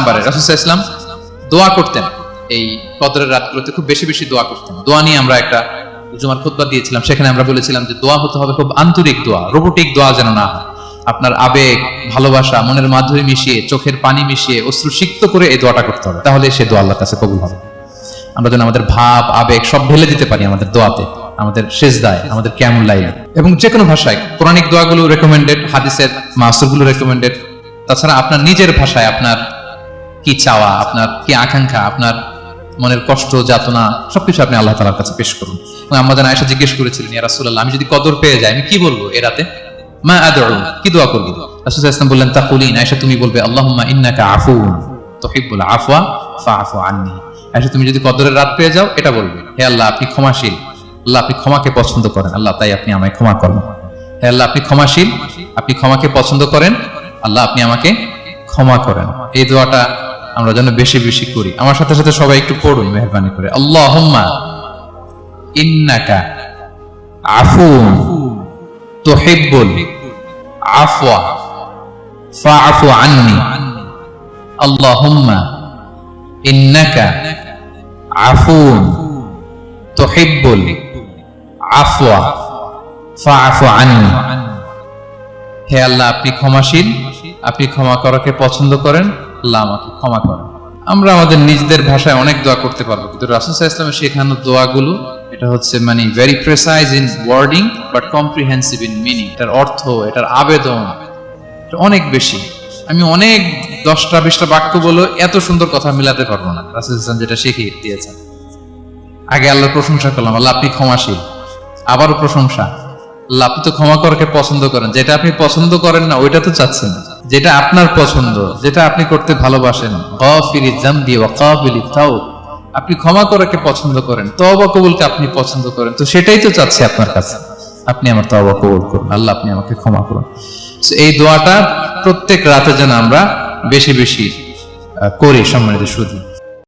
নাম্বারে রাসূল সাল্লাল্লাহু আলাইহি ওয়াসাল্লাম দোয়া করতেন, এই কদরের রাতগুলোতে খুব বেশি বেশি দোয়া করতেন। দোয়া নিয়ে আমরা একটা জুমার খুতবা দিয়েছিলাম, সেখানে আমরা বলেছিলাম যে দোয়া হতে হবে খুব আন্তরিক দোয়া, রোবোটিক দোয়া যেন না হয়। আপনার আবেগ, ভালোবাসা, মনের মাধুরী মিশিয়ে, চোখের পানি মিশিয়ে, অশ্রু সিক্ত করে এই দোয়াটা করতে হবে, তাহলে সে দোয়া আল্লাহর কাছে কবুল হবে। আমরা যেন আমাদের ভাব, আবেগ সব ঢেলে দিতে পারি আমাদের দোয়াতে, আমাদের সেজদায়, আমাদের কিয়ামুল লাইলে, এবং যে কোনো ভাষায়। কোরআনিক দোয়াগুলো রেকমেন্ডেড, হাদিসের মাসুরগুলো রেকমেন্ডেড। তাছাড়া আপনার নিজের ভাষায় আপনার কি চাওয়া, আপনার কি আকাঙ্ক্ষা, আপনার মনের কষ্ট, যাতনা সবকিছু আপনি আল্লাহ তাআলার কাছে পেশ করুন। এবং আমাদের আয়েশা জিজ্ঞেস করেছিলেন, ইয়া রাসূলুল্লাহ, আমি যদি কদর পেয়ে যাই আমি কি বলবো এই রাতে? মা আদউ, কি দোয়া করব? রাসূল সাল্লাল্লাহু আলাইহি ওয়াসাল্লাম বললেন, তাকুলিন, আয়েশা তুমি বলবে, আল্লাহুম্মা ইন্নাকা আফুউন তুহিব্বুল আফওয়া ফাআফু আন্নী। আয়েশা তুমি যদি কদরের রাত পেয়ে যাও এটা বলবে, হে আল্লাহ আপনি ক্ষমাশীল, আল্লাহ আপনি ক্ষমাকে পছন্দ করেন, আল্লাহ তাই আপনি আমায় ক্ষমা করুন। হে আল্লাহ আপনি ক্ষমাশীল, আপনি ক্ষমাকে পছন্দ করেন, আল্লাহ আপনি আমাকে ক্ষমা করেন। এই দোয়াটা আমরা যেন বেশি বেশি করি। আমার সাথে সাথে সবাই একটু পড়ুন মেহেরবানি করে, আল্লাহুম্মা ইন্নাকা আফুউন তুহিব্বুল আফওয়া ফাআফু আন্নী। আল্লাহুম্মা ইন্নাকা আফুউন তুহিব্বুল আফওয়া ফাআফু আন্নী। হে আল্লাহ আপনি ক্ষমাশীল, আপনি ক্ষমা করাকে পছন্দ করেন, আল্লাহ আমাকে ক্ষমা করেন। আমরা আমাদের নিজেদের ভাষায় অনেক দোয়া করতে পারবো, কিন্তু রাসূল সাল্লাল্লাহু আলাইহি ওয়াসাল্লামের শেখানো দোয়াগুলো এটা হচ্ছে মানে very precise in wording but comprehensive in meaning. এটার অর্থ, এটার আবেদন এটা অনেক বেশি। আমি অনেক 10টা-20টা বাক্য বলে এত সুন্দর কথা মিলাতে পারবো না। রাসূল সাল্লাল্লাহু আলাইহি ওয়াসাল্লাম যেটা শিখিয়ে দিয়েছেন, আগে আল্লাহর প্রশংসা করলাম, আল্লাহ আপনি ক্ষমাশীল, আবারও প্রশংসা, আল্লাহ আপনি তো ক্ষমা করাকে পছন্দ করেন। যেটা আপনি পছন্দ করেন না ওইটা তো চাচ্ছেন, যেটা আপনার পছন্দ, যেটা আপনি করতে ভালোবাসেন, গাফিরিজ যামবি ওয়া কাবিলিত তাওব, আপনি ক্ষমা করাকে পছন্দ করেন, তওবা কবুলকে আপনি পছন্দ করেন, তো সেটাই তো চাচ্ছি আপনার কাছে, আপনি আমার তওবা কবুল করুন, আল্লাহ আপনি আমাকে ক্ষমা করুন। এই দোয়াটা প্রত্যেক রাতে যেন আমরা বেশি বেশি করি সম্মানিত সুধী।